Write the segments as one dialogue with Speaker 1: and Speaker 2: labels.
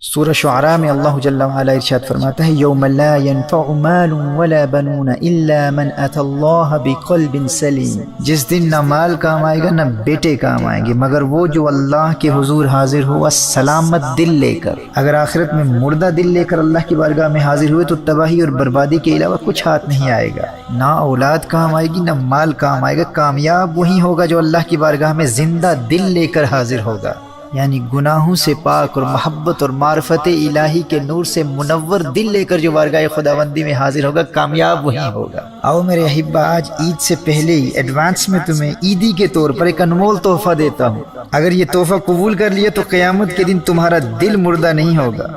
Speaker 1: سورہ شعراء میں اللہ جل وعلا ارشاد فرماتا ہے یوم لا ينفع مال ولا بنون الا من اتى اللہ بقلب سلیم، جس دن نہ مال کام آئے گا نہ بیٹے کام آئیں گے مگر وہ جو اللہ کے حضور حاضر ہوا سلامت دل لے کر۔ اگر آخرت میں مردہ دل لے کر اللہ کی بارگاہ میں حاضر ہوئے تو تباہی اور بربادی کے علاوہ کچھ ہاتھ نہیں آئے گا، نہ اولاد کام آئے گی نہ مال کام آئے گا۔ کامیاب وہی ہوگا جو اللہ کی بارگاہ میں زندہ دل لے کر حاضر ہوگا، یعنی گناہوں سے پاک اور محبت اور معرفت الہی کے نور سے منور دل لے کر جو بارگاہ خداوندی میں حاضر ہوگا کامیاب وہی ہوگا۔ آؤ میرے احبہ، آج عید سے پہلے ہی ایڈوانس میں تمہیں عیدی کے طور پر ایک انمول تحفہ دیتا ہوں۔ اگر یہ تحفہ قبول کر لیا تو قیامت کے دن تمہارا دل مردہ نہیں ہوگا،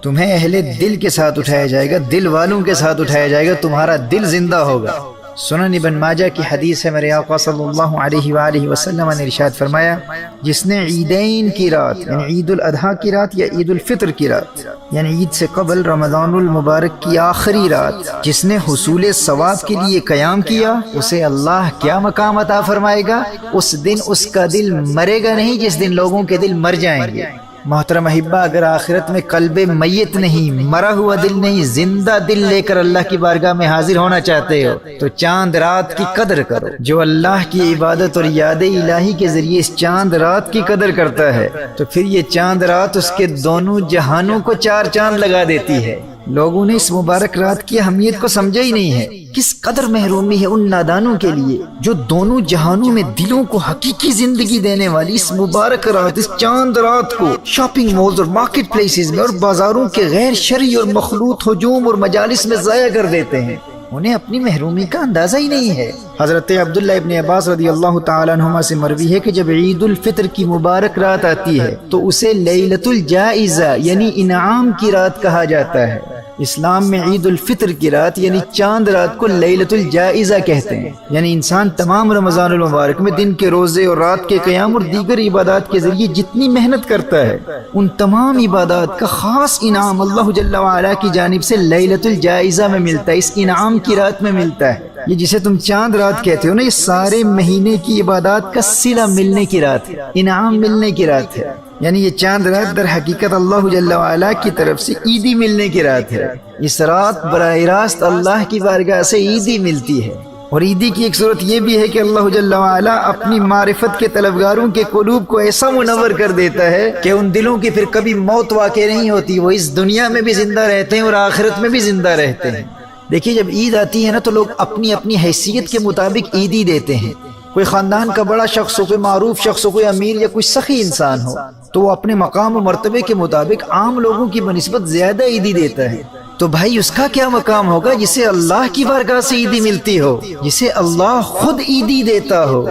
Speaker 1: تمہیں اہل دل کے ساتھ اٹھایا جائے گا، دل والوں کے ساتھ اٹھایا جائے گا، تمہارا دل زندہ ہوگا۔ سنن ابن ماجہ کی حدیث ہے، میرے آقا صلی اللہ علیہ وآلہ وسلم نے ارشاد فرمایا، جس نے عیدین کی رات یعنی عید الاضحیٰ کی رات یا عید الفطر کی رات یعنی عید سے قبل رمضان المبارک کی آخری رات جس نے حصول ثواب کے لیے قیام کیا، اسے اللہ کیا مقام عطا فرمائے گا؟ اس دن اس کا دل مرے گا نہیں جس دن لوگوں کے دل مر جائیں گے۔ محترم احبہ، اگر آخرت میں قلب میت نہیں، مرا ہوا دل نہیں، زندہ دل لے کر اللہ کی بارگاہ میں حاضر ہونا چاہتے ہو تو چاند رات کی قدر کرو۔ جو اللہ کی عبادت اور یاد الہی کے ذریعے اس چاند رات کی قدر کرتا ہے تو پھر یہ چاند رات اس کے دونوں جہانوں کو چار چاند لگا دیتی ہے۔ لوگوں نے اس مبارک رات کی اہمیت کو سمجھا ہی نہیں ہے۔ کس قدر محرومی ہے ان نادانوں کے لیے جو دونوں جہانوں میں دلوں کو حقیقی زندگی دینے والی اس مبارک رات، اس چاند رات کو شاپنگ مالز اور مارکیٹ پلیسز میں اور بازاروں کے غیر شرعی اور مخلوط ہجوم اور مجالس میں ضائع کر دیتے ہیں۔ انہیں اپنی محرومی کا اندازہ ہی نہیں ہے۔ حضرت عبداللہ ابن عباس رضی اللہ تعالیٰ عنہما سے مروی ہے کہ جب عید الفطر کی مبارک رات آتی ہے تو اسے لیلۃ الجائزہ یعنی انعام کی رات کہا جاتا ہے۔ اسلام میں عید الفطر کی رات یعنی چاند رات کو لیلۃ الجائزہ کہتے ہیں، یعنی انسان تمام رمضان المبارک میں دن کے روزے اور رات کے قیام اور دیگر عبادات کے ذریعے جتنی محنت کرتا ہے ان تمام عبادات کا خاص انعام اللہ جل وعلا کی جانب سے لیلۃ الجائزہ میں ملتا ہے، اس انعام کی رات میں ملتا ہے۔ یہ جسے تم چاند رات کہتے ہو نا، یہ سارے مہینے کی عبادات کا صلہ ملنے کی رات ہے، انعام ملنے کی رات ہے۔ یعنی یہ چاند رات در حقیقت اللہ جل وعلا کی طرف سے عیدی ملنے کی رات ہے۔ اس رات براہ راست اللہ کی بارگاہ سے عیدی ملتی ہے۔ اور عیدی کی ایک صورت یہ بھی ہے کہ اللہ جل وعلا اپنی معرفت کے طلبگاروں کے قلوب کو ایسا منور کر دیتا ہے کہ ان دلوں کی پھر کبھی موت واقع نہیں ہوتی، وہ اس دنیا میں بھی زندہ رہتے ہیں اور آخرت میں بھی زندہ رہتے ہیں۔ دیکھیے، جب عید آتی ہے نا تو لوگ اپنی اپنی حیثیت کے مطابق عیدی دیتے ہیں۔ کوئی خاندان کا بڑا شخص ہو، کوئی معروف شخص ہو، کوئی امیر یا کوئی سخی انسان ہو تو وہ اپنے مقام و مرتبے کے مطابق عام لوگوں کی بنسبت زیادہ عیدی دیتا ہے۔ تو بھائی اس کا کیا مقام ہوگا جسے اللہ کی بارگاہ سے عیدی ملتی ہو، جسے اللہ خود عیدی دیتا ہو۔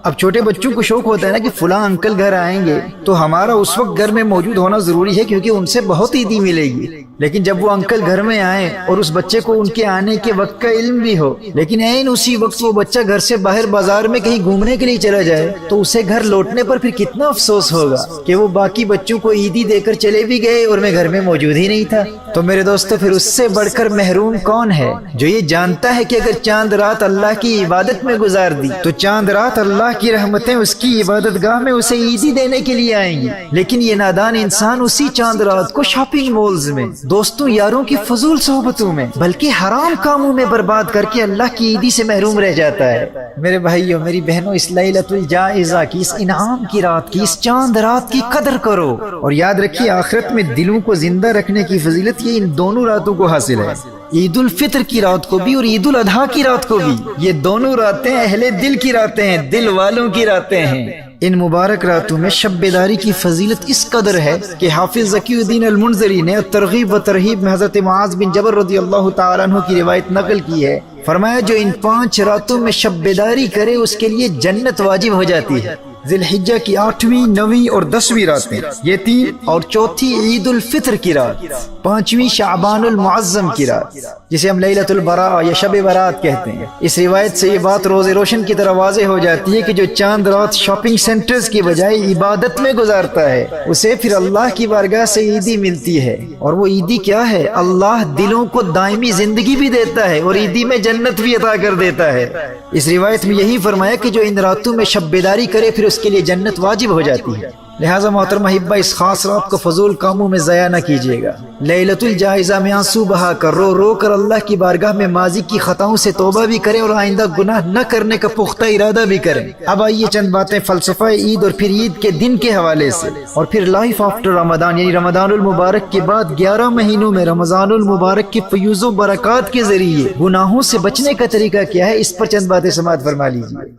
Speaker 1: اب چھوٹے بچوں کو شوق ہوتا ہے نا کہ فلاں انکل گھر آئیں گے تو ہمارا اس وقت گھر میں موجود ہونا ضروری ہے کیونکہ ان سے بہت عیدی ملے گی۔ لیکن جب وہ انکل گھر میں آئیں اور اس بچے کو ان کے آنے کے وقت کا علم بھی ہو لیکن عین اسی وقت وہ بچہ گھر سے باہر بازار میں کہیں گھومنے کے لیے چلا جائے تو اسے گھر لوٹنے پر پھر کتنا افسوس ہوگا کہ وہ باقی بچوں کو عیدی دے کر چلے بھی گئے اور میں گھر میں موجود ہی نہیں تھا۔ تو میرے دوستو، پھر اس سے بڑھ کر محروم کون ہے جو یہ جانتا ہے کہ اگر چاند رات اللہ کی عبادت میں گزار دی تو چاند رات اللہ کی رحمتیں اس کی عبادت گاہ میں اسے عیدی دینے کے لیے آئیں گی، لیکن یہ نادان انسان اسی چاند رات کو شاپنگ مالز میں، دوستوں یاروں کی فضول صحبتوں میں، بلکہ حرام کاموں میں برباد کر کے اللہ کی عیدی سے محروم رہ جاتا ہے۔ میرے بھائیوں، میری بہنوں، اس لیلۃ الجائزہ کی، اس انعام کی رات کی، اس چاند رات کی قدر کرو اور یاد رکھیے آخرت میں دلوں کو زندہ رکھنے کی فضیلت یہ ان دونوں راتوں کو حاصل ہے، عید الفطر کی رات کو بھی اور عید الاضحیٰ کی رات کو بھی۔ یہ دونوں راتیں اہل دل کی راتیں ہیں، دل والوں کی راتیں ہیں۔ ان مبارک راتوں میں شب بیداری کی فضیلت اس قدر ہے کہ حافظ ذکی الدین المنذری نے ترغیب و ترہیب میں حضرت معاذ بن جبل رضی اللہ تعالیٰ عنہ کی روایت نقل کی ہے۔ فرمایا جو ان 5 راتوں میں شب بیداری کرے اس کے لیے جنت واجب ہو جاتی ہے۔ ذی الحجہ کی 8ویں، 9ویں اور 10ویں راتیں، یہ 3، اور چوتھی عید الفطر کی رات، 5ویں شعبان المعظم کی رات جسے ہم لیلۃ البراء یا شب برات کہتے ہیں۔ اس روایت سے یہ بات روز روشن کی طرح واضح ہو جاتی ہے کہ جو چاند رات شاپنگ سینٹرز کی بجائے عبادت میں گزارتا ہے اسے پھر اللہ کی بارگاہ سے عیدی ملتی ہے۔ اور وہ عیدی کیا ہے؟ اللہ دلوں کو دائمی زندگی بھی دیتا ہے اور عیدی میں جنت بھی عطا کر دیتا ہے۔ اس روایت میں یہی فرمایا کہ جو ان راتوں میں شب بیداری کرے پھر اس کے لیے جنت واجب ہو جاتی ہے۔ لہٰذا محترم احبہ اس خاص رات کو فضول کاموں میں ضائع نہ کیجیے گا۔ لیلۃ الجائزہ میں آنسو بہا کر رو رو کر اللہ کی بارگاہ میں ماضی کی خطاؤں سے توبہ بھی کریں اور آئندہ گناہ نہ کرنے کا پختہ ارادہ بھی کریں۔ اب آئیے چند باتیں فلسفہ عید اور پھر عید کے دن کے حوالے سے، اور پھر لائف آفٹر رمضان یعنی رمضان المبارک کے بعد 11 مہینوں میں رمضان المبارک کے فیوز و برکات کے ذریعے گناہوں سے بچنے کا طریقہ کیا ہے، اس پر چند باتیں سماعت فرما لیجیے۔